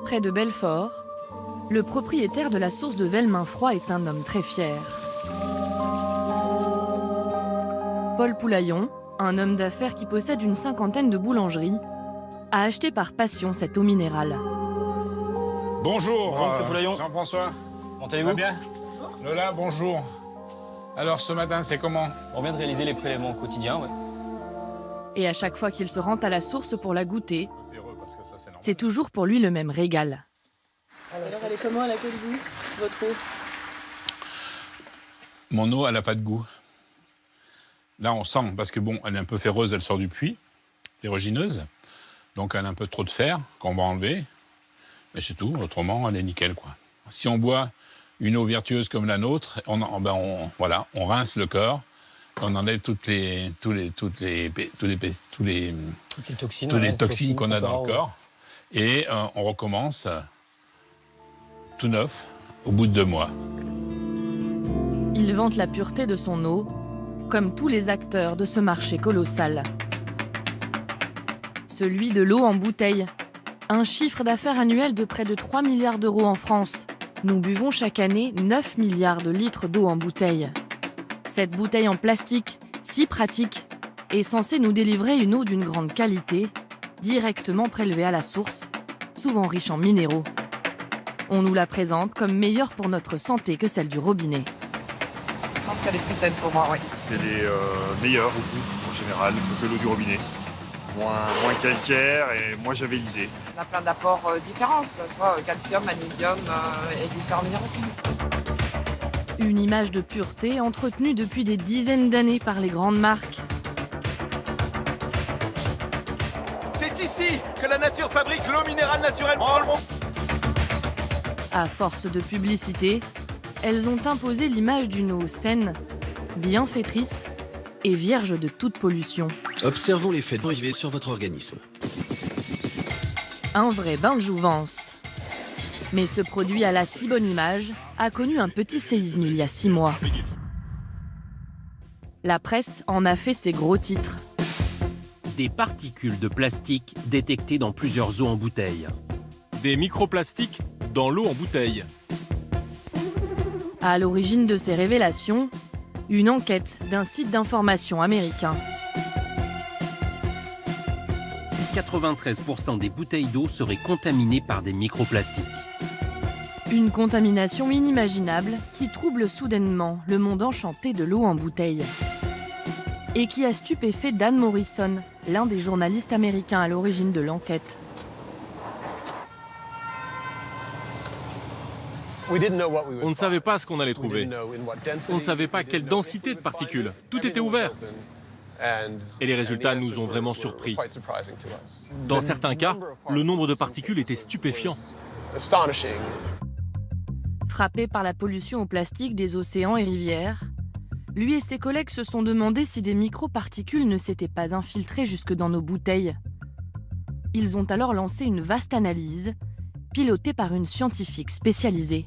Près de Belfort, le propriétaire de la source de Velminfroid est un homme très fier. Paul Poulaillon, un homme d'affaires qui possède une cinquantaine de boulangeries, a acheté par passion cette eau minérale. Bonjour, Bonjour, M. Poulaillon. Jean-François. Comment allez-vous? Bien. Lola, bonjour. Alors ce matin, c'est comment? On vient de réaliser les prélèvements quotidiens, ouais. Et à chaque fois qu'il se rend à la source pour la goûter, c'est toujours pour lui le même régal. Alors elle est comment, elle a quel goût, votre eau? Mon eau, elle n'a pas de goût. Là, on sent, parce que bon, elle est un peu ferreuse, elle sort du puits, ferrugineuse. Donc elle a un peu trop de fer qu'on va enlever. Mais c'est tout, autrement, elle est nickel, quoi. Si on boit une eau vertueuse comme la nôtre, on rince le corps, on enlève toutes les toxines qu'on a dans le corps. Et on recommence tout neuf au bout de 2 mois. Il vante la pureté de son eau, comme tous les acteurs de ce marché colossal. Celui de l'eau en bouteille. Un chiffre d'affaires annuel de près de 3 milliards d'euros en France. Nous buvons chaque année 9 milliards de litres d'eau en bouteille. Cette bouteille en plastique, si pratique, est censée nous délivrer une eau d'une grande qualité, directement prélevée à la source, souvent riche en minéraux. On nous la présente comme meilleure pour notre santé que celle du robinet. Je pense qu'elle est plus saine pour moi, oui. Elle est meilleure au goût, en général, que l'eau du robinet. Moins calcaire et moins javélisée. On a plein d'apports différents, que ce soit calcium, magnésium et différents minéraux. Une image de pureté entretenue depuis des dizaines d'années par les grandes marques. C'est ici que la nature fabrique l'eau minérale naturellement. À force de publicité, elles ont imposé l'image d'une eau saine, bienfaitrice et vierge de toute pollution. Observons l'effet dérivé sur votre organisme. Un vrai bain de jouvence. Mais ce produit à la si bonne image a connu un petit séisme il y a 6 mois. La presse en a fait ses gros titres. Des particules de plastique détectées dans plusieurs eaux en bouteille. Des microplastiques dans l'eau en bouteille. À l'origine de ces révélations, une enquête d'un site d'information américain. 93% des bouteilles d'eau seraient contaminées par des microplastiques. Une contamination inimaginable qui trouble soudainement le monde enchanté de l'eau en bouteille. Et qui a stupéfait Dan Morrison, l'un des journalistes américains à l'origine de l'enquête. On ne savait pas ce qu'on allait trouver. On ne savait pas quelle densité de particules. Tout était ouvert. Et les résultats nous ont vraiment surpris. Dans certains cas, le nombre de particules était stupéfiant. Frappé par la pollution au plastique des océans et rivières, lui et ses collègues se sont demandé si des microparticules ne s'étaient pas infiltrées jusque dans nos bouteilles. Ils ont alors lancé une vaste analyse, pilotée par une scientifique spécialisée.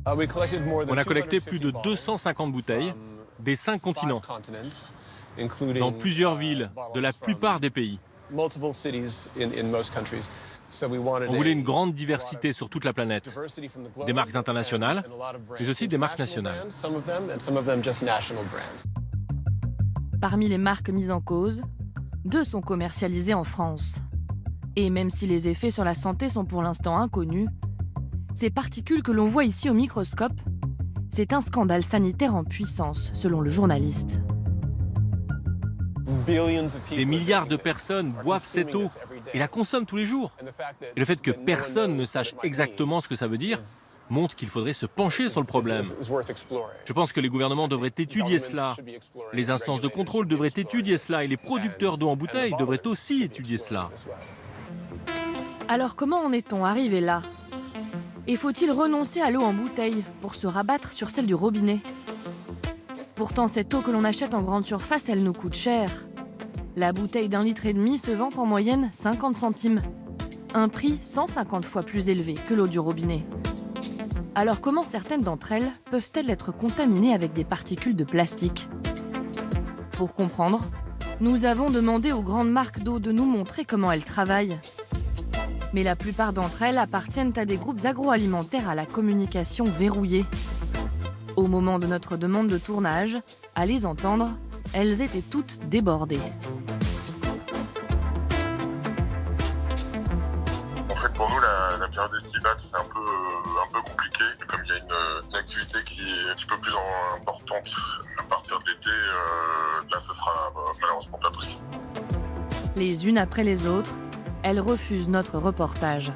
On a collecté plus de 250 bouteilles des 5 continents, dans plusieurs villes de la plupart des pays. On voulait une grande diversité sur toute la planète, des marques internationales, mais aussi des marques nationales. Parmi les marques mises en cause, 2 sont commercialisées en France. Et même si les effets sur la santé sont pour l'instant inconnus, ces particules que l'on voit ici au microscope, c'est un scandale sanitaire en puissance, selon le journaliste. Des milliards de personnes boivent cette eau et la consomment tous les jours. Et le fait que personne ne sache exactement ce que ça veut dire montre qu'il faudrait se pencher sur le problème. Je pense que les gouvernements devraient étudier cela, les instances de contrôle devraient étudier cela et les producteurs d'eau en bouteille devraient aussi étudier cela. Alors comment en est-on arrivé là? Et faut-il renoncer à l'eau en bouteille pour se rabattre sur celle du robinet? Pourtant, cette eau que l'on achète en grande surface, elle nous coûte cher. La bouteille d'1,5 litre se vend en moyenne 50 centimes. Un prix 150 fois plus élevé que l'eau du robinet. Alors comment certaines d'entre elles peuvent-elles être contaminées avec des particules de plastique? Pour comprendre, nous avons demandé aux grandes marques d'eau de nous montrer comment elles travaillent. Mais la plupart d'entre elles appartiennent à des groupes agroalimentaires à la communication verrouillée. Au moment de notre demande de tournage, à les entendre, elles étaient toutes débordées. En fait, pour nous, la période estivale, c'est un peu compliqué. Comme il y a une activité qui est un petit peu plus importante à partir de l'été, là, ce sera malheureusement pas possible. Les unes après les autres, elles refusent notre reportage.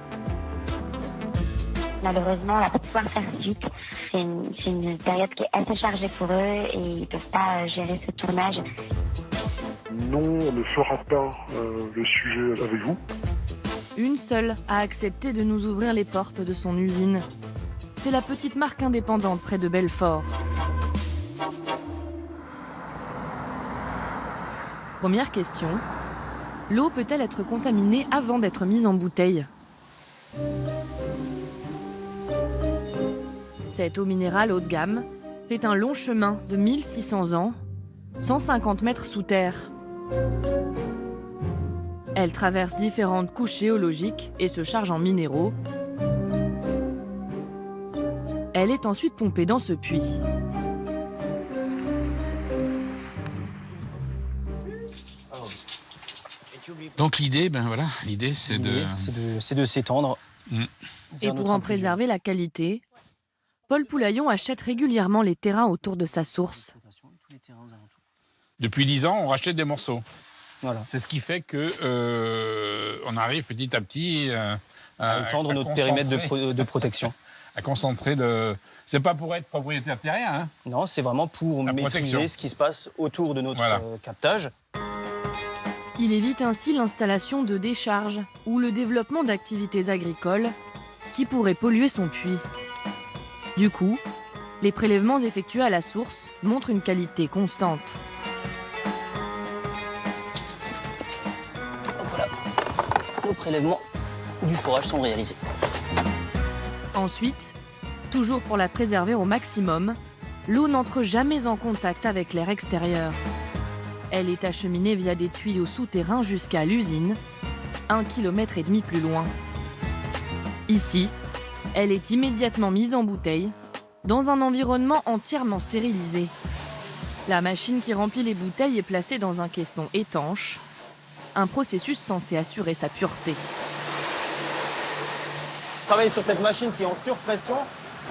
Malheureusement, on va pas pouvoir faire suite. C'est une période qui est assez chargée pour eux et ils ne peuvent pas gérer ce tournage. Non, on ne fera pas le sujet avec vous. Une seule a accepté de nous ouvrir les portes de son usine. C'est la petite marque indépendante près de Belfort. Première question. L'eau peut-elle être contaminée avant d'être mise en bouteille ? Cette eau minérale haut de gamme fait un long chemin de 1600 ans, 150 mètres sous terre. Elle traverse différentes couches géologiques et se charge en minéraux. Elle est ensuite pompée dans ce puits. Donc l'idée, c'est de s'étendre. Et pour en préserver la qualité, Paul Poulaillon achète régulièrement les terrains autour de sa source. Depuis 10 ans, on rachète des morceaux. Voilà. C'est ce qui fait que on arrive petit à petit à étendre notre périmètre de protection. À concentrer le... C'est pas pour être propriétaire terrien, hein. Non, c'est vraiment pour maîtriser protection. ce qui se passe autour de notre captage. Il évite ainsi l'installation de décharges ou le développement d'activités agricoles qui pourraient polluer son puits. Du coup, les prélèvements effectués à la source montrent une qualité constante. Voilà, nos prélèvements du forage sont réalisés. Ensuite, toujours pour la préserver au maximum, l'eau n'entre jamais en contact avec l'air extérieur. Elle est acheminée via des tuyaux souterrains jusqu'à l'usine, 1,5 km plus loin. Ici, elle est immédiatement mise en bouteille, dans un environnement entièrement stérilisé. La machine qui remplit les bouteilles est placée dans un caisson étanche, un processus censé assurer sa pureté. Travailler sur cette machine qui est en surpression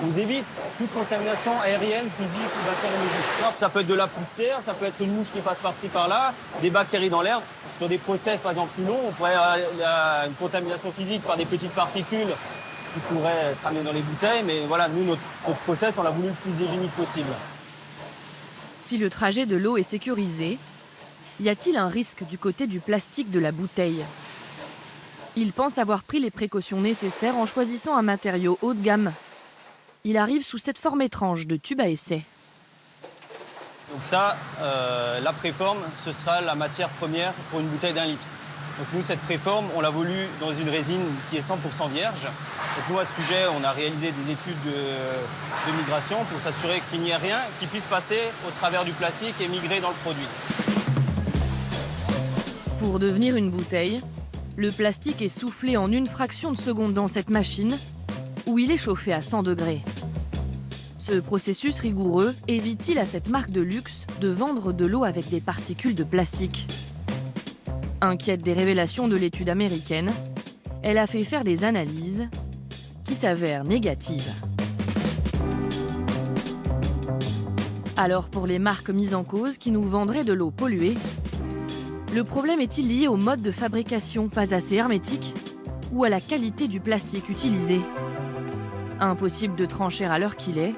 nous évite toute contamination aérienne, physique ou bactériologique. Ça peut être de la poussière, ça peut être une mouche qui passe par-ci par-là, des bactéries dans l'air. Sur des process par exemple plus longs, on pourrait avoir une contamination physique par des petites particules qui pourraient être amenées dans les bouteilles, mais voilà, nous, notre process, on l'a voulu le plus hygiénique possible. Si le trajet de l'eau est sécurisé, y a-t-il un risque du côté du plastique de la bouteille ? Il pense avoir pris les précautions nécessaires en choisissant un matériau haut de gamme. Il arrive sous cette forme étrange de tube à essai. Donc ça, la préforme, ce sera la matière première pour une bouteille d'1 litre. Donc nous, cette préforme, on l'a voulu dans une résine qui est 100% vierge. Donc nous, à ce sujet, on a réalisé des études de migration pour s'assurer qu'il n'y ait rien qui puisse passer au travers du plastique et migrer dans le produit. Pour devenir une bouteille, le plastique est soufflé en une fraction de seconde dans cette machine, où il est chauffé à 100 degrés. Ce processus rigoureux évite-t-il à cette marque de luxe de vendre de l'eau avec des particules de plastique ? Inquiète des révélations de l'étude américaine, elle a fait faire des analyses qui s'avèrent négatives. Alors pour les marques mises en cause qui nous vendraient de l'eau polluée, le problème est-il lié au mode de fabrication pas assez hermétique ou à la qualité du plastique utilisé ? Impossible de trancher à l'heure qu'il est,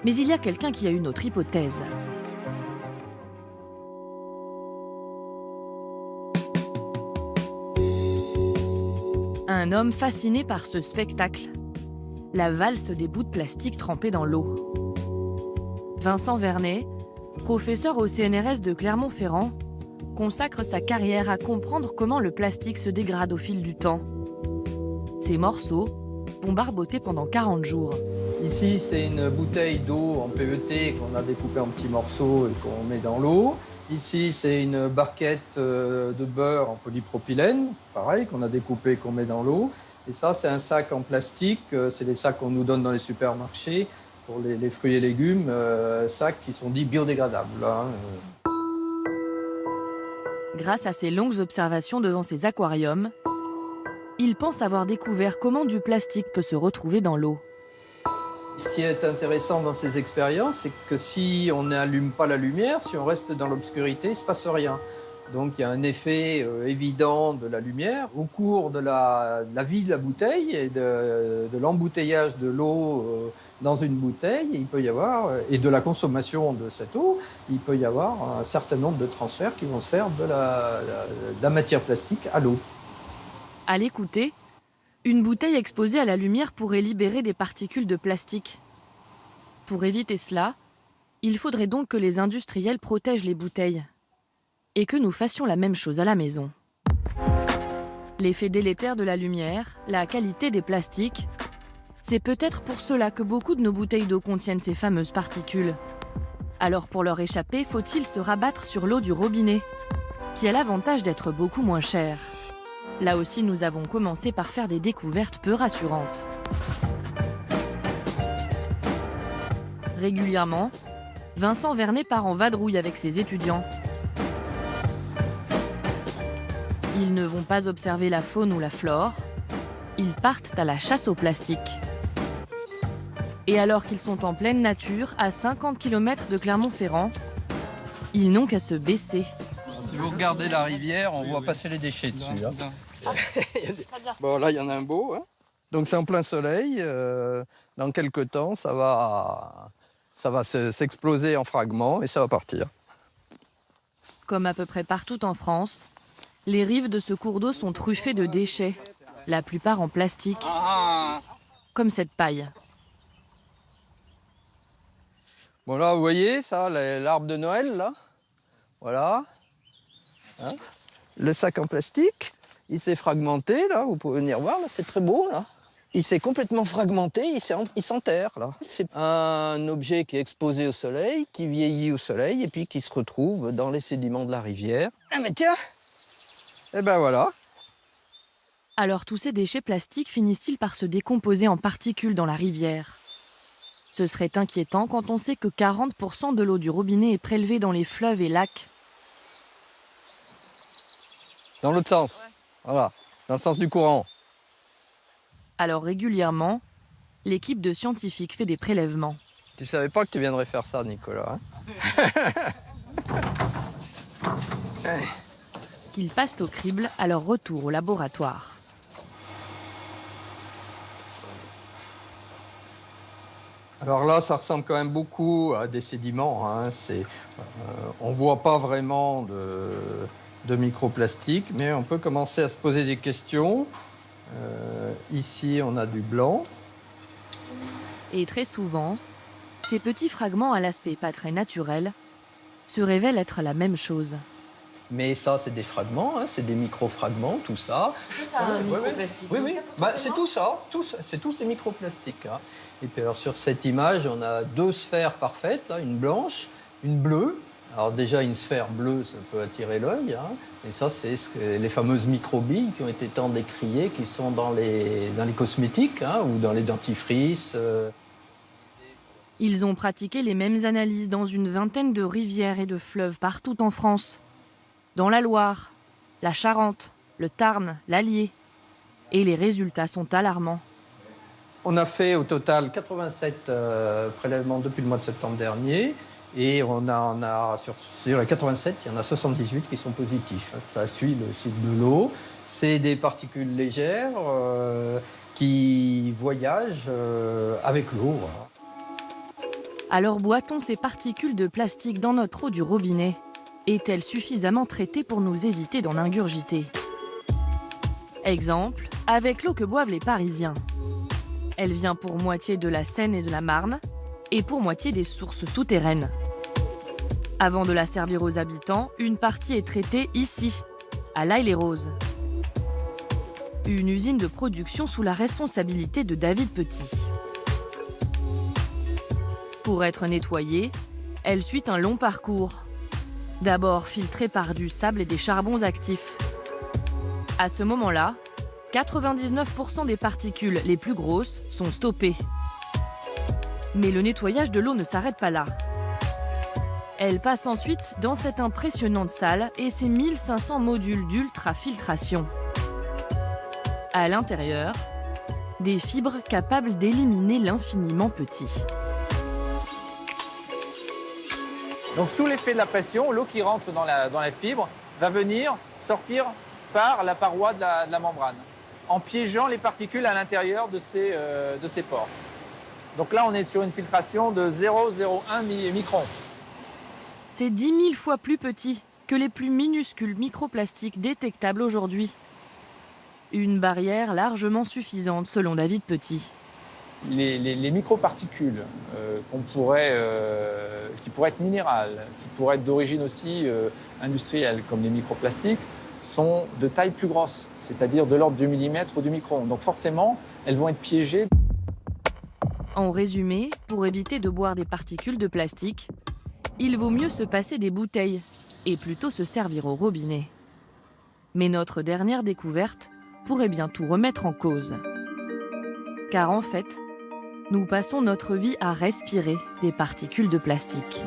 mais il y a quelqu'un qui a une autre hypothèse. Un homme fasciné par ce spectacle, la valse des bouts de plastique trempés dans l'eau. Vincent Vernet, professeur au CNRS de Clermont-Ferrand, consacre sa carrière à comprendre comment le plastique se dégrade au fil du temps. Ces morceaux vont barboter pendant 40 jours. Ici, c'est une bouteille d'eau en PET qu'on a découpée en petits morceaux et qu'on met dans l'eau. Ici, c'est une barquette de beurre en polypropylène, pareil, qu'on a découpé et qu'on met dans l'eau. Et ça, c'est un sac en plastique, c'est les sacs qu'on nous donne dans les supermarchés pour les fruits et légumes, sacs qui sont dits biodégradables. Hein. Grâce à ses longues observations devant ses aquariums, il pense avoir découvert comment du plastique peut se retrouver dans l'eau. Ce qui est intéressant dans ces expériences, c'est que si on n'allume pas la lumière, si on reste dans l'obscurité, il ne se passe rien. Donc il y a un effet évident de la lumière. Au cours de la vie de la bouteille et de l'embouteillage de l'eau dans une bouteille, il peut y avoir, et de la consommation de cette eau, il peut y avoir un certain nombre de transferts qui vont se faire de la matière plastique à l'eau. À l'écouter, une bouteille exposée à la lumière pourrait libérer des particules de plastique. Pour éviter cela, il faudrait donc que les industriels protègent les bouteilles et que nous fassions la même chose à la maison. L'effet délétère de la lumière, la qualité des plastiques, c'est peut-être pour cela que beaucoup de nos bouteilles d'eau contiennent ces fameuses particules. Alors pour leur échapper, faut-il se rabattre sur l'eau du robinet, qui a l'avantage d'être beaucoup moins chère. Là aussi, nous avons commencé par faire des découvertes peu rassurantes. Régulièrement, Vincent Vernet part en vadrouille avec ses étudiants. Ils ne vont pas observer la faune ou la flore, ils partent à la chasse au plastique. Et alors qu'ils sont en pleine nature, à 50 km de Clermont-Ferrand, ils n'ont qu'à se baisser. Si vous regardez la rivière, on voit passer les déchets dessus. Hein. Bon, là, il y en a un beau. Hein. Donc c'est en plein soleil. Dans quelques temps, ça va s'exploser en fragments et ça va partir. Comme à peu près partout en France, les rives de ce cours d'eau sont truffées de déchets, la plupart en plastique, comme cette paille. Bon là, vous voyez ça, l'arbre de Noël, là. Voilà. Hein, le sac en plastique, il s'est fragmenté, là. Vous pouvez venir voir, là, c'est très beau, là. Il s'est complètement fragmenté, il s'enterre, là. C'est un objet qui est exposé au soleil, qui vieillit au soleil, et puis qui se retrouve dans les sédiments de la rivière. Ah mais tiens! Eh ben voilà. Alors tous ces déchets plastiques finissent-ils par se décomposer en particules dans la rivière? Ce serait inquiétant quand on sait que 40% de l'eau du robinet est prélevée dans les fleuves et lacs. Dans l'autre sens, voilà, dans le sens du courant. Alors régulièrement, l'équipe de scientifiques fait des prélèvements. Tu savais pas que tu viendrais faire ça, Nicolas, hein? Qu'ils passent au crible à leur retour au laboratoire. Alors là, ça ressemble quand même beaucoup à des sédiments. Hein. On ne voit pas vraiment de microplastiques, mais on peut commencer à se poser des questions. Ici, on a du blanc. Et très souvent, ces petits fragments à l'aspect pas très naturel se révèlent être la même chose. Mais ça, c'est des fragments, hein, c'est des microfragments, tout ça. C'est ça, un microplastique. Oui. Bah, c'est tout ça, c'est tous des microplastiques. Hein. Et puis alors sur cette image, on a deux sphères parfaites, là, une blanche, une bleue. Alors déjà, une sphère bleue, ça peut attirer l'œil. Hein. Et ça, c'est les fameuses microbilles qui ont été tant décriées, qui sont dans les cosmétiques hein, ou dans les dentifrices. Ils ont pratiqué les mêmes analyses dans une vingtaine de rivières et de fleuves partout en France. Dans la Loire, la Charente, le Tarn, l'Allier. Et les résultats sont alarmants. On a fait au total 87 prélèvements depuis le mois de septembre dernier. Et on a sur les 87, il y en a 78 qui sont positifs. Ça suit le cycle de l'eau. C'est des particules légères qui voyagent avec l'eau. Alors boit-on ces particules de plastique dans notre eau du robinet? Est-elle suffisamment traitée pour nous éviter d'en ingurgiter? Exemple, avec l'eau que boivent les Parisiens. Elle vient pour moitié de la Seine et de la Marne, et pour moitié des sources souterraines. Avant de la servir aux habitants, une partie est traitée ici, à L'Haÿ-les-Roses. Une usine de production sous la responsabilité de David Petit. Pour être nettoyée, elle suit un long parcours. D'abord filtrée par du sable et des charbons actifs. À ce moment-là, 99% des particules les plus grosses sont stoppées. Mais le nettoyage de l'eau ne s'arrête pas là. Elle passe ensuite dans cette impressionnante salle et ses 1500 modules d'ultrafiltration. À l'intérieur, des fibres capables d'éliminer l'infiniment petit. Donc sous l'effet de la pression, l'eau qui rentre dans la fibre va venir sortir par la paroi de la membrane, en piégeant les particules à l'intérieur de ces pores. Donc là, on est sur une filtration de 0,01 micron. C'est 10 000 fois plus petit que les plus minuscules microplastiques détectables aujourd'hui. Une barrière largement suffisante selon David Petit. Les microparticules qui pourraient être minérales, qui pourraient être d'origine aussi industrielle, comme les microplastiques, sont de taille plus grosse, c'est-à-dire de l'ordre du millimètre ou du micron. Donc forcément, elles vont être piégées. En résumé, pour éviter de boire des particules de plastique, il vaut mieux se passer des bouteilles et plutôt se servir au robinet. Mais notre dernière découverte pourrait bien tout remettre en cause. Car en fait, nous passons notre vie à respirer des particules de plastique.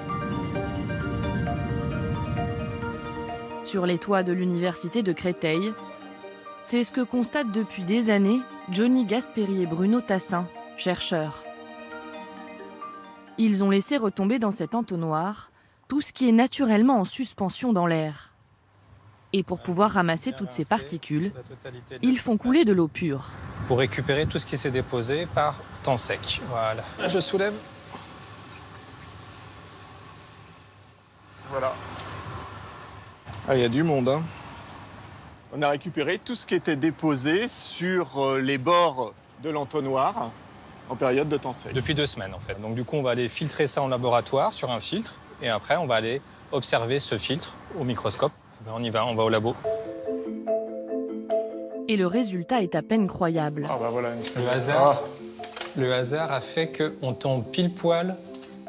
Sur les toits de l'université de Créteil, c'est ce que constatent depuis des années Johnny Gasperi et Bruno Tassin, chercheurs. Ils ont laissé retomber dans cet entonnoir tout ce qui est naturellement en suspension dans l'air. Et pour pouvoir ramasser toutes ces particules, ils font couler de l'eau pure. Pour récupérer tout ce qui s'est déposé par temps sec. Voilà. Je soulève. Voilà. Ah, il y a du monde, hein. On a récupéré tout ce qui était déposé sur les bords de l'entonnoir en période de temps sec. Depuis 2 semaines, en fait. Donc, du coup, on va aller filtrer ça en laboratoire sur un filtre. Et après, on va aller observer ce filtre au microscope. Ben, on y va, on va au labo. Et le résultat est à peine croyable. Ah bah voilà. Le hasard a fait qu'on tombe pile poil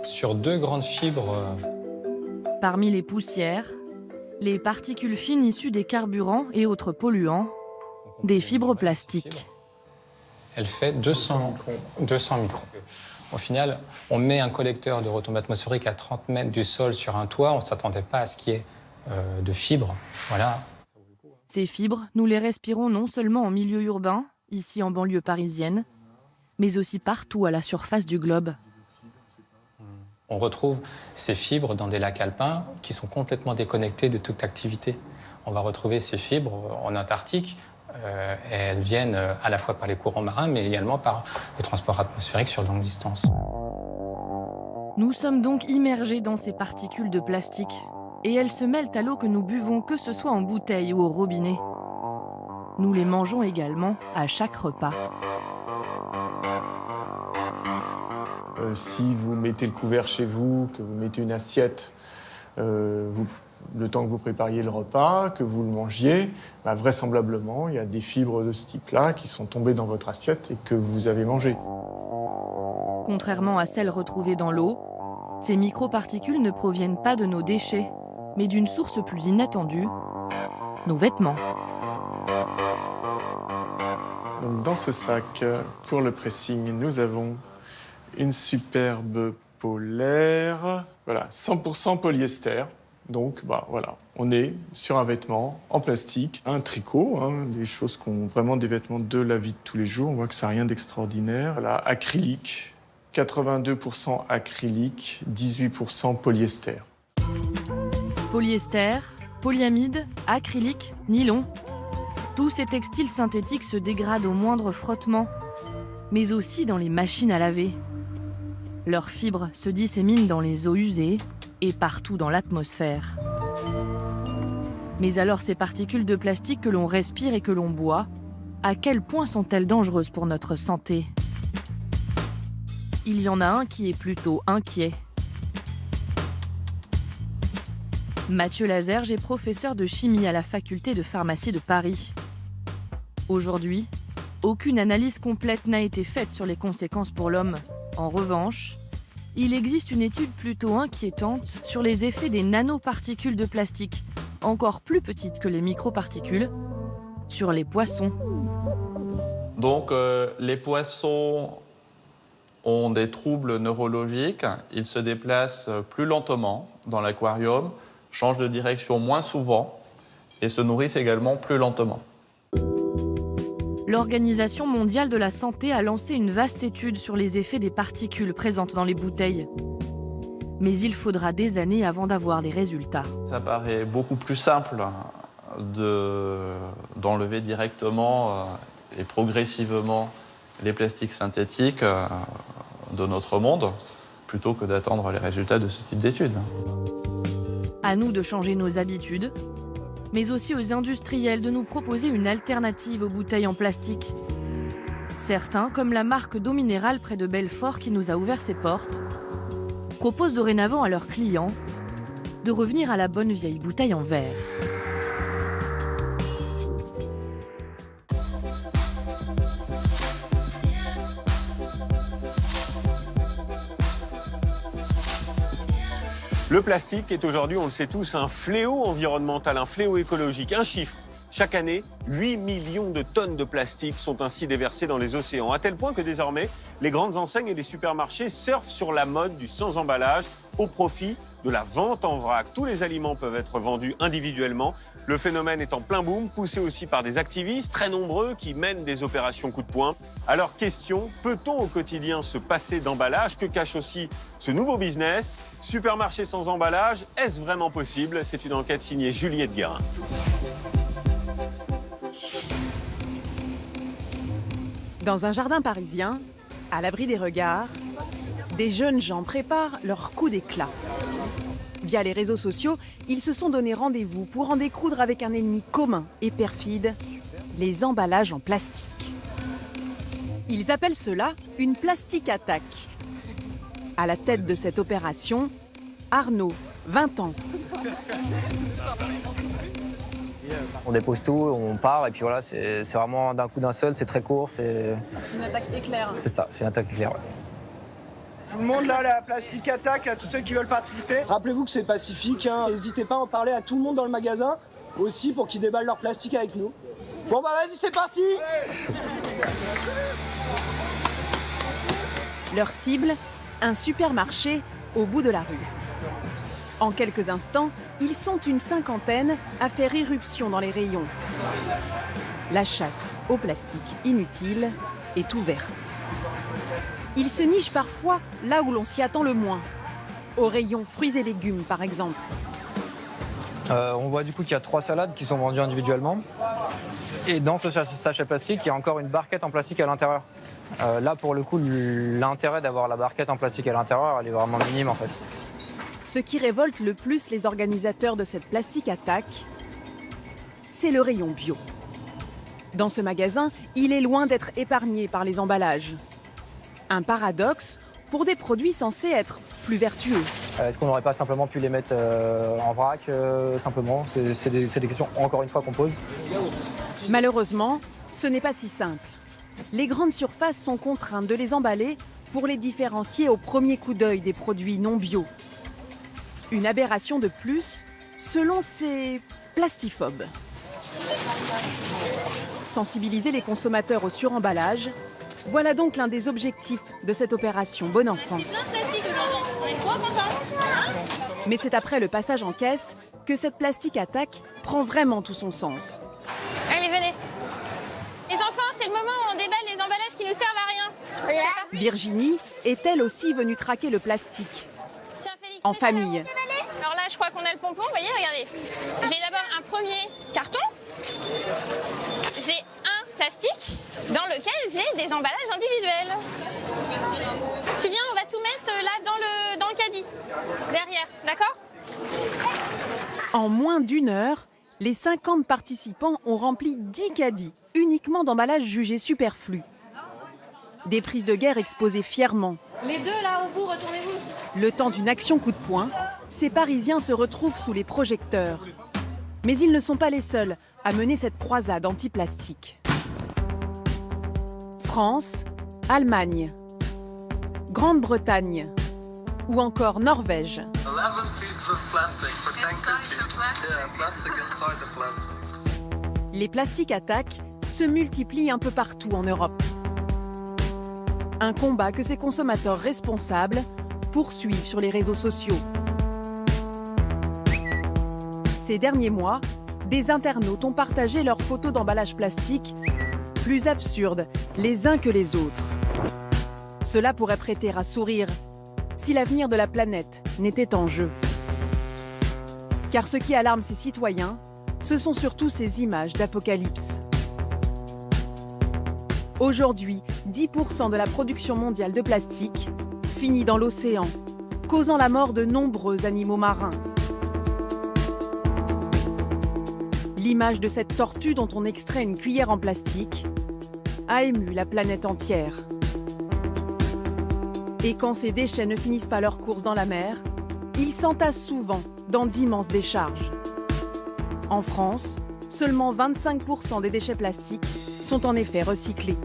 sur 2 grandes fibres. Parmi les poussières, les particules fines issues des carburants et autres polluants, des fibres plastiques. Elle fait 200 microns. Au final, on met un collecteur de retombées atmosphériques à 30 mètres du sol sur un toit. On ne s'attendait pas à ce qu'il y ait de fibres. Voilà. Ces fibres, nous les respirons non seulement en milieu urbain, ici en banlieue parisienne, mais aussi partout à la surface du globe. On retrouve ces fibres dans des lacs alpins qui sont complètement déconnectés de toute activité. On va retrouver ces fibres en Antarctique. Elles viennent à la fois par les courants marins, mais également par le transport atmosphérique sur longue distance. Nous sommes donc immergés dans ces particules de plastique. Et elles se mêlent à l'eau que nous buvons, que ce soit en bouteille ou au robinet. Nous les mangeons également à chaque repas. Si vous mettez le couvert chez vous, que vous mettez une assiette, le temps que vous prépariez le repas, que vous le mangiez, bah, vraisemblablement, il y a des fibres de ce type-là qui sont tombées dans votre assiette et que vous avez mangé. Contrairement à celles retrouvées dans l'eau, ces microparticules ne proviennent pas de nos déchets, mais d'une source plus inattendue, nos vêtements. Donc dans ce sac, pour le pressing, nous avons une superbe polaire, voilà, 100% polyester. Donc voilà, on est sur un vêtement en plastique, un tricot, hein, des choses qu'on vraiment des vêtements de la vie de tous les jours. On voit que ça n'a rien d'extraordinaire. Voilà, acrylique, 82% acrylique, 18% polyester. Polyester, polyamide, acrylique, nylon. Tous ces textiles synthétiques se dégradent au moindre frottement, mais aussi dans les machines à laver. Leurs fibres se disséminent dans les eaux usées et partout dans l'atmosphère. Mais alors ces particules de plastique que l'on respire et que l'on boit, à quel point sont-elles dangereuses pour notre santé ? Il y en a un qui est plutôt inquiet. Mathieu Lazerge est professeur de chimie à la faculté de pharmacie de Paris. Aujourd'hui, aucune analyse complète n'a été faite sur les conséquences pour l'homme. En revanche, il existe une étude plutôt inquiétante sur les effets des nanoparticules de plastique, encore plus petites que les microparticules, sur les poissons. Donc les poissons ont des troubles neurologiques, ils se déplacent plus lentement dans l'aquarium, changent de direction moins souvent et se nourrissent également plus lentement. L'Organisation mondiale de la santé a lancé une vaste étude sur les effets des particules présentes dans les bouteilles. Mais il faudra des années avant d'avoir les résultats. Ça paraît beaucoup plus simple d'enlever directement et progressivement les plastiques synthétiques de notre monde, plutôt que d'attendre les résultats de ce type d'études. À nous de changer nos habitudes, mais aussi aux industriels de nous proposer une alternative aux bouteilles en plastique. Certains, comme la marque d'eau minérale près de Belfort qui nous a ouvert ses portes, proposent dorénavant à leurs clients de revenir à la bonne vieille bouteille en verre. Le plastique est aujourd'hui, on le sait tous, un fléau environnemental, un fléau écologique. Un chiffre, chaque année, 8 millions de tonnes de plastique sont ainsi déversées dans les océans, à tel point que désormais, les grandes enseignes et les supermarchés surfent sur la mode du sans-emballage au profit de la vente en vrac. Tous les aliments peuvent être vendus individuellement. Le phénomène est en plein boom, poussé aussi par des activistes très nombreux qui mènent des opérations coup de poing. Alors question, peut-on au quotidien se passer d'emballage? Que cache aussi ce nouveau business? Supermarché sans emballage, est-ce vraiment possible? C'est une enquête signée Juliette Guérin. Dans un jardin parisien, à l'abri des regards, des jeunes gens préparent leur coup d'éclat. Via les réseaux sociaux, ils se sont donné rendez-vous pour en découdre avec un ennemi commun et perfide, les emballages en plastique. Ils appellent cela une plastique attaque. À la tête de cette opération, Arnaud, 20 ans. On dépose tout, on part et puis voilà, c'est vraiment d'un coup d'un seul, c'est très court. C'est une attaque éclair. C'est ça, c'est une attaque éclair. Ouais. Tout le monde là, la plastique attaque, à tous ceux qui veulent participer. Rappelez-vous que c'est pacifique, hein. N'hésitez pas à en parler à tout le monde dans le magasin, aussi pour qu'ils déballent leur plastique avec nous. Bon bah vas-y, c'est parti. Leur cible, un supermarché au bout de la rue. En quelques instants, ils sont une cinquantaine à faire irruption dans les rayons. La chasse au plastique inutile est ouverte. Ils se nichent parfois là où l'on s'y attend le moins. Au rayon fruits et légumes, par exemple. On voit du coup qu'il y a 3 salades qui sont vendues individuellement. Et dans ce sachet plastique, il y a encore une barquette en plastique à l'intérieur. Là, pour le coup, l'intérêt d'avoir la barquette en plastique à l'intérieur, elle est vraiment minime en fait. Ce qui révolte le plus les organisateurs de cette plastique attaque, c'est le rayon bio. Dans ce magasin, il est loin d'être épargné par les emballages. Un paradoxe pour des produits censés être plus vertueux. Est-ce qu'on n'aurait pas simplement pu les mettre en vrac, simplement? C'est des questions, encore une fois, qu'on pose. Malheureusement, ce n'est pas si simple. Les grandes surfaces sont contraintes de les emballer pour les différencier au premier coup d'œil des produits non bio. Une aberration de plus, selon ces plastiphobes. Sensibiliser les consommateurs au suremballage, voilà donc l'un des objectifs de cette opération Bon Enfant. C'est plein de plastique aujourd'hui, on est trop contents. Mais c'est après le passage en caisse que cette plastique attaque prend vraiment tout son sens. Allez, venez. Les enfants, c'est le moment où on déballe les emballages qui nous servent à rien. Virginie est elle aussi venue traquer le plastique. Tiens, Félix, en famille. Alors là, je crois qu'on a le pompon, vous voyez, regardez. J'ai d'abord un premier carton. J'ai un plastique dans lequel j'ai des emballages individuels. Tu viens, on va tout mettre là dans le caddie, derrière, d'accord? En moins d'1 heure, les 50 participants ont rempli 10 caddies, uniquement d'emballages jugés superflus. Des prises de guerre exposées fièrement. Les deux là au bout, retournez-vous. Le temps d'une action coup de poing, ces Parisiens se retrouvent sous les projecteurs. Mais ils ne sont pas les seuls à mener cette croisade anti-plastique. France, Allemagne, Grande-Bretagne ou encore Norvège. Les plastiques attaques se multiplient un peu partout en Europe. Un combat que ces consommateurs responsables poursuivent sur les réseaux sociaux. Ces derniers mois, des internautes ont partagé leurs photos d'emballages plastiques plus absurdes les uns que les autres. Cela pourrait prêter à sourire si l'avenir de la planète n'était en jeu. Car ce qui alarme ces citoyens, ce sont surtout ces images d'apocalypse. Aujourd'hui, 10% de la production mondiale de plastique finit dans l'océan, causant la mort de nombreux animaux marins. L'image de cette tortue dont on extrait une cuillère en plastique a ému la planète entière. Et quand ces déchets ne finissent pas leur course dans la mer, ils s'entassent souvent dans d'immenses décharges. En France, seulement 25% des déchets plastiques sont en effet recyclés.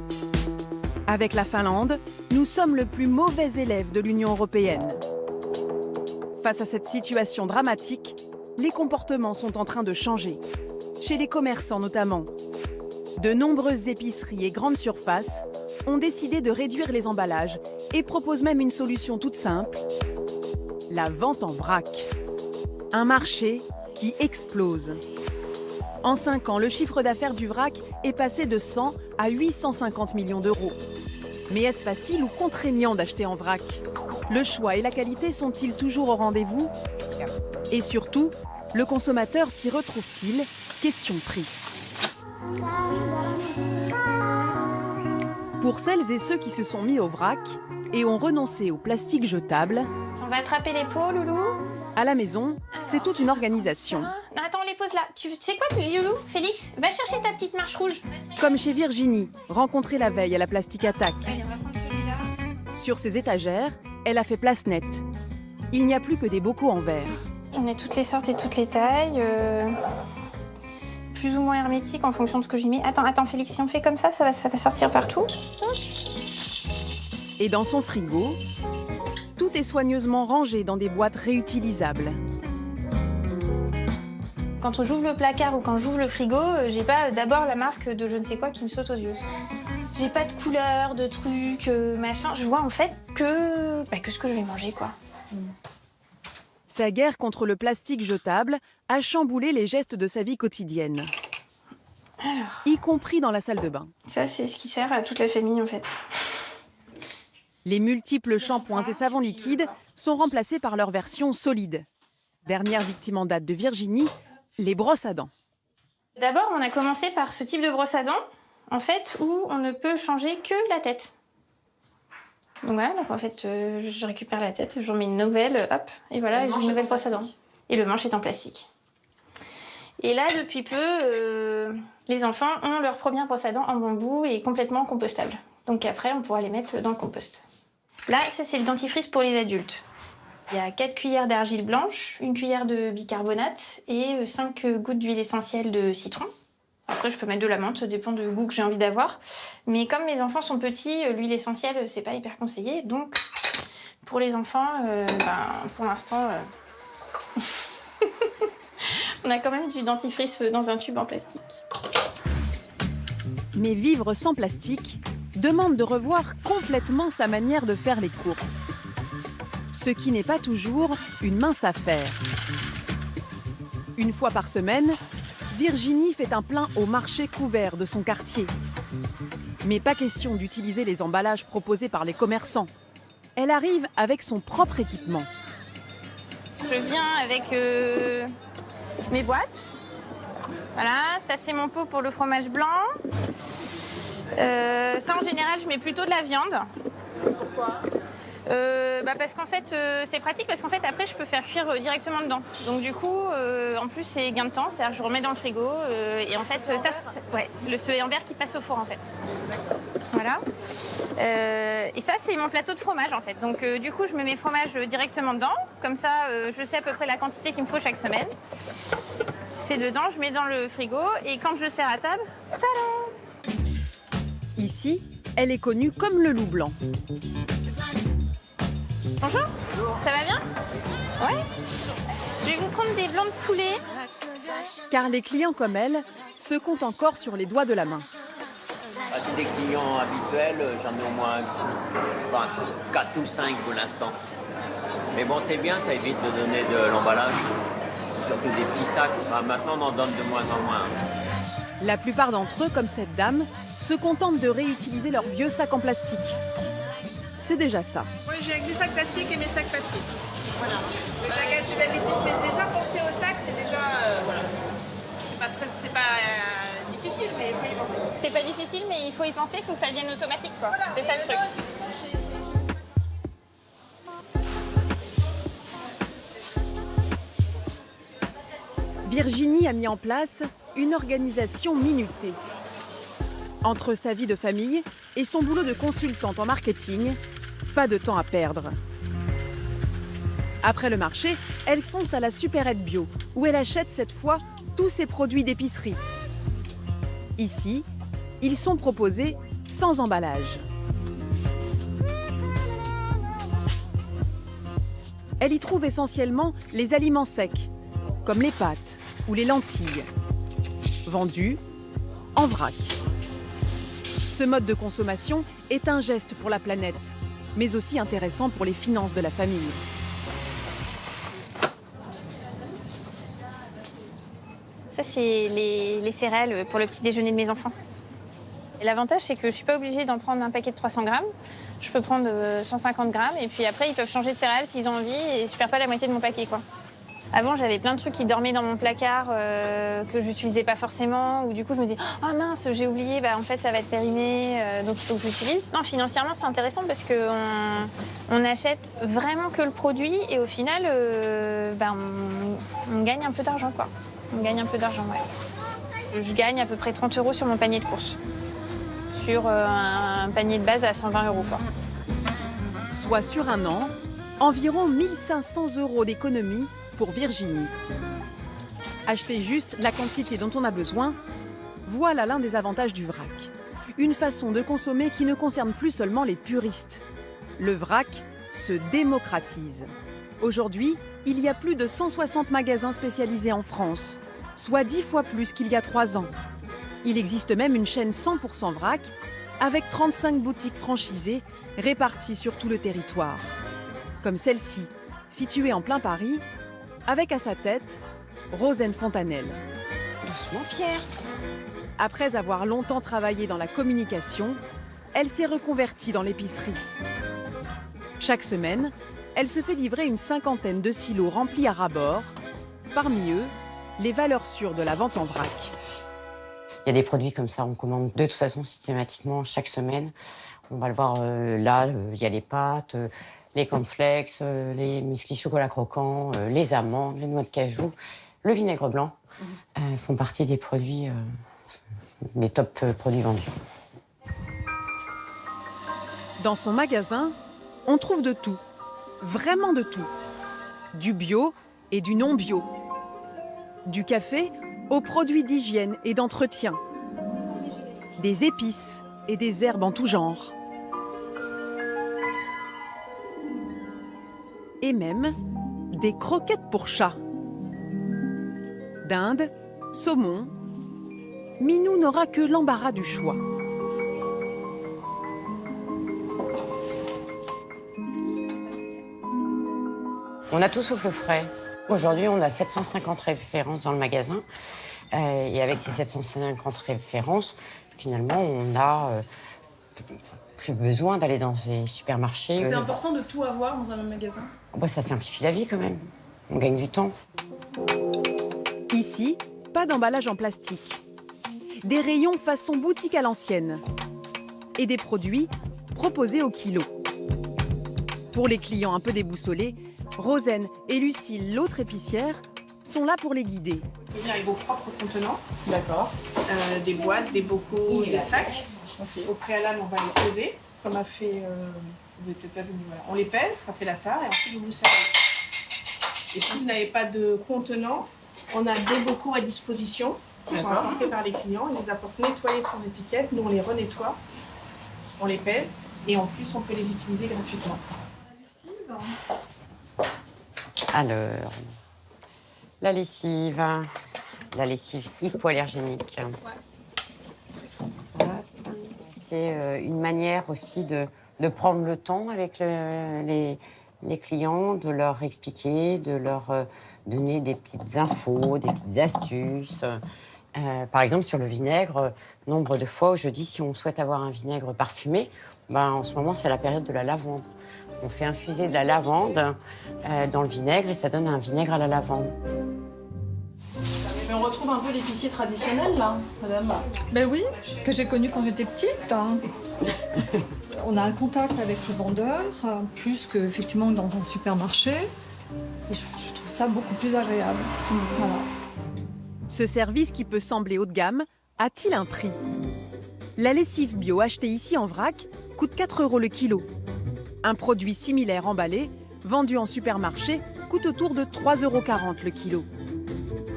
Avec la Finlande, nous sommes le plus mauvais élève de l'Union européenne. Face à cette situation dramatique, les comportements sont en train de changer, chez les commerçants notamment. De nombreuses épiceries et grandes surfaces ont décidé de réduire les emballages et proposent même une solution toute simple, la vente en vrac. Un marché qui explose. En 5 ans, le chiffre d'affaires du vrac est passé de 100 à 850 millions d'euros. Mais est-ce facile ou contraignant d'acheter en vrac? Le choix et la qualité sont-ils toujours au rendez-vous? Et surtout, le consommateur s'y retrouve-t-il? Question prix. Pour celles et ceux qui se sont mis au vrac et ont renoncé au plastique jetable, On va attraper les pots, Loulou. à la maison, c'est toute une organisation. Non, attends, on les pose là. Tu sais quoi, Loulou? Félix, va chercher ta petite marche rouge. Comme chez Virginie, rencontrée la veille à la Plastique Attack. Allez, on va prendre celui-là. Sur ses étagères, elle a fait place nette. Il n'y a plus que des bocaux en verre. J'en ai toutes les sortes et toutes les tailles. Plus ou moins hermétique en fonction de ce que j'y mets. Attends, Félix, si on fait comme ça va sortir partout. Et dans son frigo, tout est soigneusement rangé dans des boîtes réutilisables. Quand j'ouvre le placard ou quand j'ouvre le frigo, j'ai pas d'abord la marque de je ne sais quoi qui me saute aux yeux. J'ai pas de couleur, de trucs, machin. Je vois en fait que ce que je vais manger, quoi. Sa guerre contre le plastique jetable a chamboulé les gestes de sa vie quotidienne. Alors, y compris dans la salle de bain. ça, c'est ce qui sert à toute la famille, en fait. Les multiples shampoings et savons liquides sont remplacés par leur version solide. Dernière victime en date de Virginie, les brosses à dents. D'abord, on a commencé par ce type de brosse à dents, en fait, où on ne peut changer que la tête. Donc voilà, donc en fait, je récupère la tête, j'en mets une nouvelle, hop, et voilà, j'ai une nouvelle brosse à dents. Et le manche est en plastique. Et là, depuis peu, les enfants ont leur première brosse à dents en bambou et complètement compostable. Donc après, on pourra les mettre dans le compost. Là, ça c'est le dentifrice pour les adultes. Il y a 4 cuillères d'argile blanche, 1 cuillère de bicarbonate et 5 gouttes d'huile essentielle de citron. Après, je peux mettre de la menthe, ça dépend du goût que j'ai envie d'avoir. Mais comme mes enfants sont petits, l'huile essentielle, c'est pas hyper conseillé. Donc, pour les enfants, pour l'instant, on a quand même du dentifrice dans un tube en plastique. Mais vivre sans plastique demande de revoir complètement sa manière de faire les courses. Ce qui n'est pas toujours une mince affaire. Une fois par semaine, Virginie fait un plein au marché couvert de son quartier. Mais pas question d'utiliser les emballages proposés par les commerçants. Elle arrive avec son propre équipement. Je viens avec mes boîtes. Voilà, ça c'est mon pot pour le fromage blanc. Ça en général, je mets plutôt de la viande. Pourquoi ? Parce qu'en fait, c'est pratique parce qu'en fait, après, je peux faire cuire directement dedans. Donc du coup, en plus, c'est gain de temps. C'est-à-dire que je remets dans le frigo et en fait, ça, c'est en verre qui passe au four en fait. Voilà. Et ça, c'est mon plateau de fromage en fait. Donc du coup, je mets mes fromages directement dedans. Comme ça, je sais à peu près la quantité qu'il me faut chaque semaine. C'est dedans, je mets dans le frigo et quand je sers à table, tadam! Ici, elle est connue comme le loup blanc. Bonjour, ça va bien? Ouais. Je vais vous prendre des blancs de poulet. Car les clients comme elle se comptent encore sur les doigts de la main. C'est des clients habituels, j'en ai au moins 4 ou 5 pour l'instant. Mais bon, c'est bien, ça évite de donner de l'emballage, surtout des petits sacs. Enfin, maintenant, on en donne de moins en moins. La plupart d'entre eux, comme cette dame, se contentent de réutiliser leurs vieux sacs en plastique. C'est déjà ça. Moi, j'ai avec mes sacs plastiques et mes sacs papier. Voilà. J'ai gâché d'habitude, mais déjà penser aux sacs, c'est déjà... voilà. C'est pas difficile, mais il faut y penser. C'est pas difficile, mais il faut y penser, il faut que ça devienne automatique, quoi. Voilà, c'est ça le truc. Virginie a mis en place une organisation minutée. Entre sa vie de famille et son boulot de consultante en marketing, pas de temps à perdre. Après le marché, elle fonce à la supérette bio, où elle achète cette fois tous ses produits d'épicerie. Ici, ils sont proposés sans emballage. Elle y trouve essentiellement les aliments secs, comme les pâtes ou les lentilles, vendus en vrac. Ce mode de consommation est un geste pour la planète, mais aussi intéressant pour les finances de la famille. Ça, c'est les céréales pour le petit déjeuner de mes enfants. Et l'avantage, c'est que je ne suis pas obligée d'en prendre un paquet de 300 grammes. Je peux prendre 150 grammes et puis après, ils peuvent changer de céréales s'ils ont envie et je ne perds pas la moitié de mon paquet, quoi. Avant, j'avais plein de trucs qui dormaient dans mon placard que je n'utilisais pas forcément. Ou du coup, je me dis « Oh mince, j'ai oublié, en fait, ça va être périmé, donc il faut que j'utilise. » Non, financièrement, c'est intéressant parce qu'on achète vraiment que le produit et au final, on gagne un peu d'argent, quoi. On gagne un peu d'argent, ouais. Je gagne à peu près 30 € sur mon panier de courses. Sur un panier de base à 120 €, quoi. Soit sur un an, environ 1 500 € d'économie pour Virginie. Acheter juste la quantité dont on a besoin, voilà l'un des avantages du vrac. Une façon de consommer qui ne concerne plus seulement les puristes. Le vrac se démocratise. Aujourd'hui, il y a plus de 160 magasins spécialisés en France, soit 10 fois plus qu'il y a 3 ans. Il existe même une chaîne 100% vrac, avec 35 boutiques franchisées réparties sur tout le territoire. Comme celle-ci, située en plein Paris, avec à sa tête Rosane Fontanelle. Doucement, Pierre. Après avoir longtemps travaillé dans la communication, elle s'est reconvertie dans l'épicerie. Chaque semaine, elle se fait livrer une 50aine de silos remplis à ras-bord. Parmi eux, les valeurs sûres de la vente en vrac. Il y a des produits comme ça, on commande de toute façon systématiquement chaque semaine. On va le voir là, il y a les pâtes, les cornflakes, les muesli chocolat croquant, les amandes, les noix de cajou, le vinaigre blanc font partie des produits, des top produits vendus. Dans son magasin, on trouve de tout, vraiment de tout. Du bio et du non bio. Du café aux produits d'hygiène et d'entretien. Des épices et des herbes en tout genre. Et même des croquettes pour chat. Dinde, saumon, Minou n'aura que l'embarras du choix. On a tout sauf le frais. Aujourd'hui, on a 750 références dans le magasin. Et avec ces 750 références, finalement, on n'a plus besoin d'aller dans ces supermarchés. C'est important de tout avoir dans un même magasin. Ça simplifie la vie quand même. On gagne du temps. Ici, pas d'emballage en plastique. Des rayons façon boutique à l'ancienne. Et des produits proposés au kilo. Pour les clients un peu déboussolés, Rosane et Lucille, l'autre épicière, sont là pour les guider. Vous venir avec vos propres contenants. D'accord. Des boîtes, des bocaux, des sacs. Okay. Au préalable, on va les peser, comme a fait... vous n'êtes peut-être pas venu, voilà. On les pèse, ça fait la tare, et ensuite vous vous servez. Et si vous n'avez pas de contenant, on a des bocaux à disposition, qui sont apportés par les clients. Ils les apportent nettoyés sans étiquette. Nous, on les renettoie, on les pèse, et en plus, on peut les utiliser gratuitement. Alors, la lessive. la lessive hypoallergénique. C'est une manière aussi de prendre le temps avec les clients, de leur expliquer, de leur donner des petites infos, des petites astuces. Par exemple, sur le vinaigre, nombre de fois où je dis si on souhaite avoir un vinaigre parfumé, en ce moment, c'est la période de la lavande. On fait infuser de la lavande dans le vinaigre et ça donne un vinaigre à la lavande. Mais on retrouve un peu l'épicier traditionnel, là, madame. Ben oui, que j'ai connu quand j'étais petite. Hein. On a un contact avec le vendeur, plus qu'effectivement dans un supermarché. Et je trouve ça beaucoup plus agréable. Voilà. Ce service qui peut sembler haut de gamme a-t-il un prix? La lessive bio achetée ici en vrac coûte 4 € le kilo. Un produit similaire emballé, vendu en supermarché, coûte autour de 3,40 € le kilo.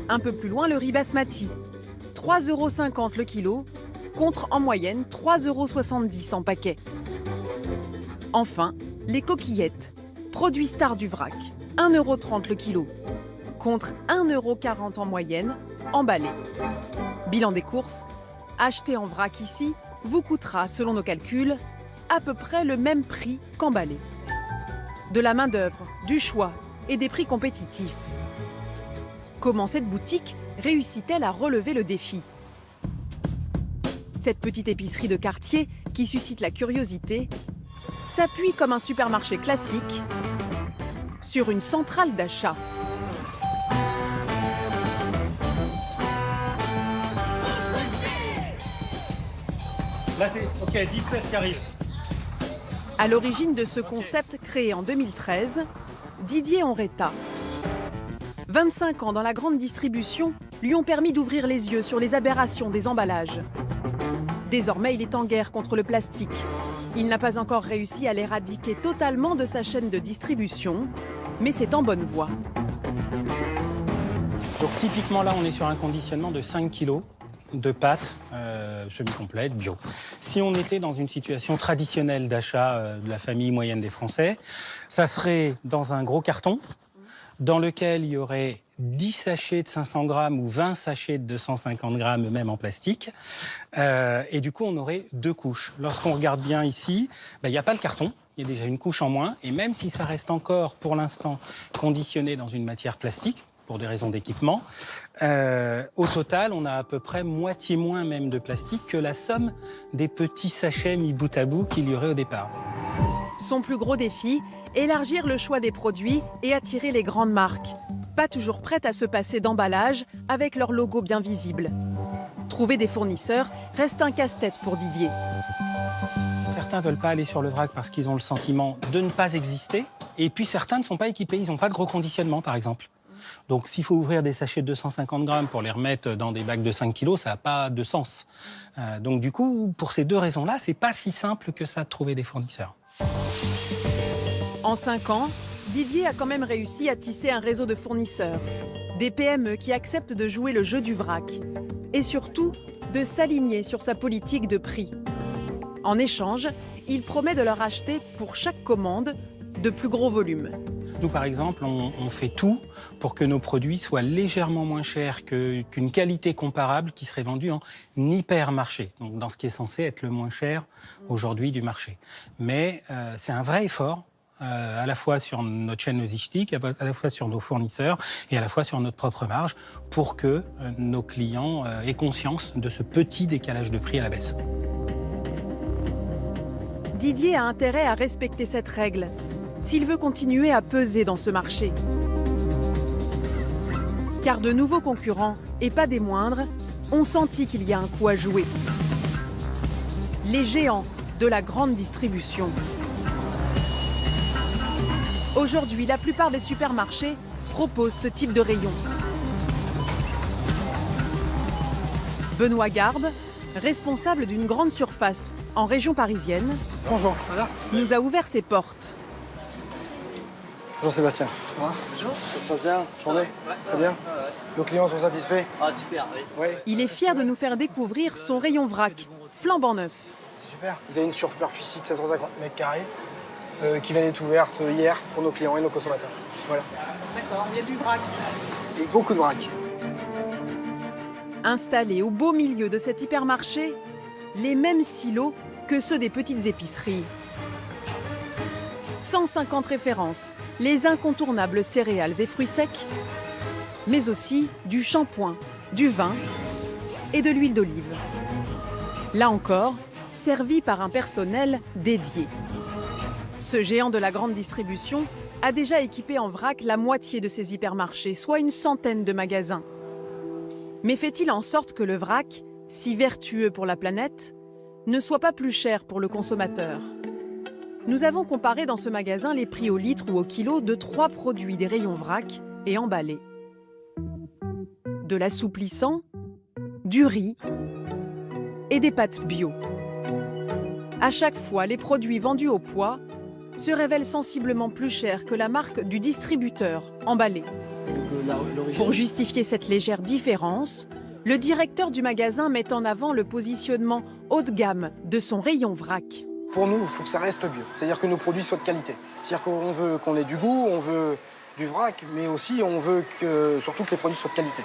Un peu plus loin, le riz basmati, 3,50 € le kilo, contre en moyenne 3,70 € en paquet. Enfin, les coquillettes, produit star du vrac, 1,30 € le kilo, contre 1,40 € en moyenne, emballé. Bilan des courses, acheter en vrac ici vous coûtera, selon nos calculs, à peu près le même prix qu'emballé. De la main-d'œuvre, du choix et des prix compétitifs. Comment cette boutique réussit-elle à relever le défi? Cette petite épicerie de quartier, qui suscite la curiosité, s'appuie comme un supermarché classique sur une centrale d'achat. Là, c'est OK, 17 qui arrive. À l'origine de ce concept créé en 2013, Didier Onreta. 25 ans dans la grande distribution lui ont permis d'ouvrir les yeux sur les aberrations des emballages. Désormais, il est en guerre contre le plastique. Il n'a pas encore réussi à l'éradiquer totalement de sa chaîne de distribution, mais c'est en bonne voie. Donc typiquement là, on est sur un conditionnement de 5 kg de pâtes semi-complètes, bio. Si on était dans une situation traditionnelle d'achat de la famille moyenne des Français, ça serait dans un gros carton dans lequel il y aurait 10 sachets de 500 grammes ou 20 sachets de 250 grammes, même en plastique. Et du coup, on aurait 2 couches. Lorsqu'on regarde bien ici, il n'y a pas le carton, il y a déjà une couche en moins. Et même si ça reste encore, pour l'instant, conditionné dans une matière plastique, pour des raisons d'équipement, au total, on a à peu près moitié moins même de plastique que la somme des petits sachets mis bout à bout qu'il y aurait au départ. Son plus gros défi, élargir le choix des produits et attirer les grandes marques. Pas toujours prêtes à se passer d'emballage avec leur logo bien visible. Trouver des fournisseurs reste un casse-tête pour Didier. Certains ne veulent pas aller sur le vrac parce qu'ils ont le sentiment de ne pas exister. Et puis certains ne sont pas équipés, ils n'ont pas de gros conditionnement par exemple. Donc s'il faut ouvrir des sachets de 250 grammes pour les remettre dans des bacs de 5 kilos, ça n'a pas de sens. Donc du coup, pour ces deux raisons-là, c'est pas si simple que ça de trouver des fournisseurs. En 5 ans, Didier a quand même réussi à tisser un réseau de fournisseurs. Des PME qui acceptent de jouer le jeu du vrac. Et surtout, de s'aligner sur sa politique de prix. En échange, il promet de leur acheter pour chaque commande de plus gros volumes. Nous, par exemple, on fait tout pour que nos produits soient légèrement moins chers qu'une qualité comparable qui serait vendue en hypermarché, donc dans ce qui est censé être le moins cher aujourd'hui du marché. Mais c'est un vrai effort, à la fois sur notre chaîne logistique, à la fois sur nos fournisseurs et à la fois sur notre propre marge, pour que nos clients aient conscience de ce petit décalage de prix à la baisse. Didier a intérêt à respecter cette règle s'il veut continuer à peser dans ce marché. Car de nouveaux concurrents, et pas des moindres, ont senti qu'il y a un coup à jouer. Les géants de la grande distribution. Aujourd'hui, la plupart des supermarchés proposent ce type de rayon. Benoît Garbe, responsable d'une grande surface en région parisienne, bonjour, nous a ouvert ses portes. Bonjour Sébastien. Bonjour. Ça se passe bien? Journée? Ouais. Très bien. Nos clients sont satisfaits? Ah super, oui. Il est fier de nous faire découvrir son rayon vrac, flambant neuf. C'est super. Vous avez une superficie de 750 m² qui vient d'être ouverte hier pour nos clients et nos consommateurs. Voilà. D'accord, il y a du vrac. Et beaucoup de vrac. Installés au beau milieu de cet hypermarché, les mêmes silos que ceux des petites épiceries. 150 références, les incontournables céréales et fruits secs, mais aussi du shampoing, du vin et de l'huile d'olive. Là encore, servi par un personnel dédié. Ce géant de la grande distribution a déjà équipé en vrac la moitié de ses hypermarchés, soit une centaine de magasins. Mais fait-il en sorte que le vrac, si vertueux pour la planète, ne soit pas plus cher pour le consommateur? Nous avons comparé dans ce magasin les prix au litre ou au kilo de 3 produits des rayons vrac et emballés. De l'assouplissant, du riz et des pâtes bio. À chaque fois, les produits vendus au poids se révèlent sensiblement plus chers que la marque du distributeur emballé. Pour justifier cette légère différence, le directeur du magasin met en avant le positionnement haut de gamme de son rayon vrac. Pour nous, il faut que ça reste bio. C'est-à-dire que nos produits soient de qualité. C'est-à-dire qu'on veut qu'on ait du goût, on veut du vrac, mais aussi on veut que surtout que les produits soient de qualité.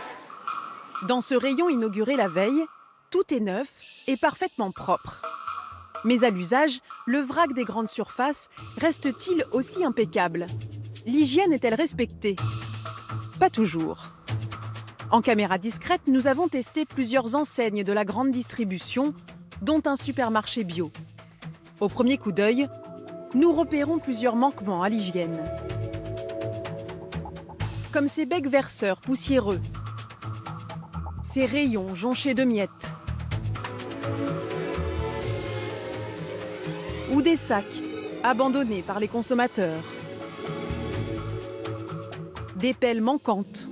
Dans ce rayon inauguré la veille, tout est neuf et parfaitement propre. Mais à l'usage, le vrac des grandes surfaces reste-t-il aussi impeccable? L'hygiène est-elle respectée? Pas toujours. En caméra discrète, nous avons testé plusieurs enseignes de la grande distribution, dont un supermarché bio. Au premier coup d'œil, nous repérons plusieurs manquements à l'hygiène. Comme ces becs verseurs poussiéreux, ces rayons jonchés de miettes, ou des sacs abandonnés par les consommateurs, des pelles manquantes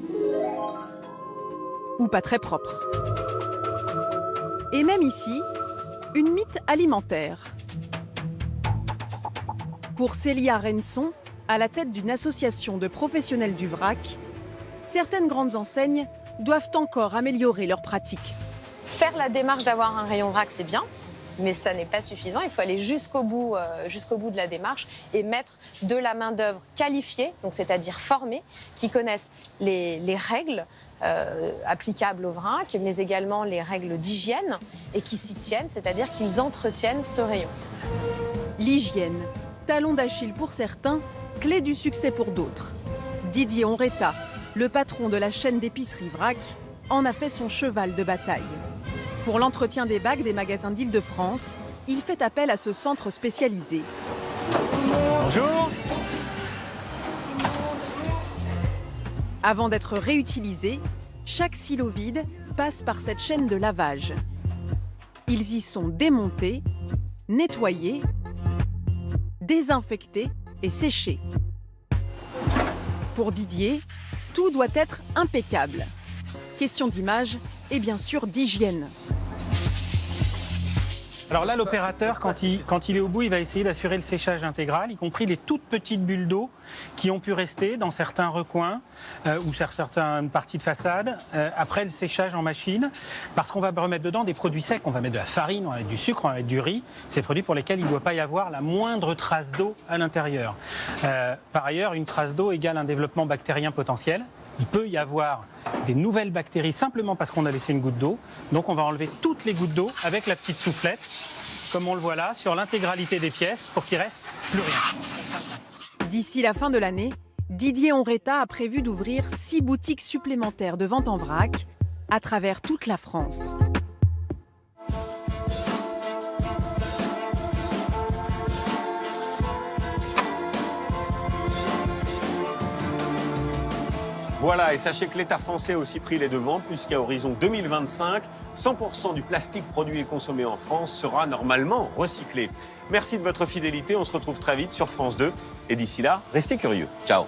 ou pas très propres. Et même ici, une mythe alimentaire. Pour Célia Renson, à la tête d'une association de professionnels du vrac, certaines grandes enseignes doivent encore améliorer leurs pratiques. Faire la démarche d'avoir un rayon vrac, c'est bien, mais ça n'est pas suffisant. Il faut aller jusqu'au bout de la démarche et mettre de la main-d'œuvre qualifiée, donc c'est-à-dire formée, qui connaissent les règles applicables au vrac, mais également les règles d'hygiène et qui s'y tiennent, c'est-à-dire qu'ils entretiennent ce rayon. L'hygiène, talon d'Achille pour certains, clé du succès pour d'autres. Didier Onreta, le patron de la chaîne d'épicerie vrac, en a fait son cheval de bataille. Pour l'entretien des bacs des magasins d'Île-de-France, il fait appel à ce centre spécialisé. Bonjour. Avant d'être réutilisé, chaque silo vide passe par cette chaîne de lavage. Ils y sont démontés, nettoyés, désinfectés et séchés. Pour Didier, tout doit être impeccable. Question d'image et bien sûr d'hygiène. Alors là, l'opérateur, quand il est au bout, il va essayer d'assurer le séchage intégral, y compris les toutes petites bulles d'eau qui ont pu rester dans certains recoins ou sur certaines parties de façade après le séchage en machine, parce qu'on va remettre dedans des produits secs. On va mettre de la farine, on va mettre du sucre, on va mettre du riz. C'est des produits pour lesquels il ne doit pas y avoir la moindre trace d'eau à l'intérieur. Par ailleurs, une trace d'eau égale un développement bactérien potentiel. Il peut y avoir des nouvelles bactéries simplement parce qu'on a laissé une goutte d'eau. Donc on va enlever toutes les gouttes d'eau avec la petite soufflette, comme on le voit là, sur l'intégralité des pièces pour qu'il ne reste plus rien. D'ici la fin de l'année, Didier Onreta a prévu d'ouvrir 6 boutiques supplémentaires de vente en vrac à travers toute la France. Voilà, et sachez que l'État français a aussi pris les devants, puisqu'à horizon 2025, 100% du plastique produit et consommé en France sera normalement recyclé. Merci de votre fidélité, on se retrouve très vite sur France 2. Et d'ici là, restez curieux. Ciao.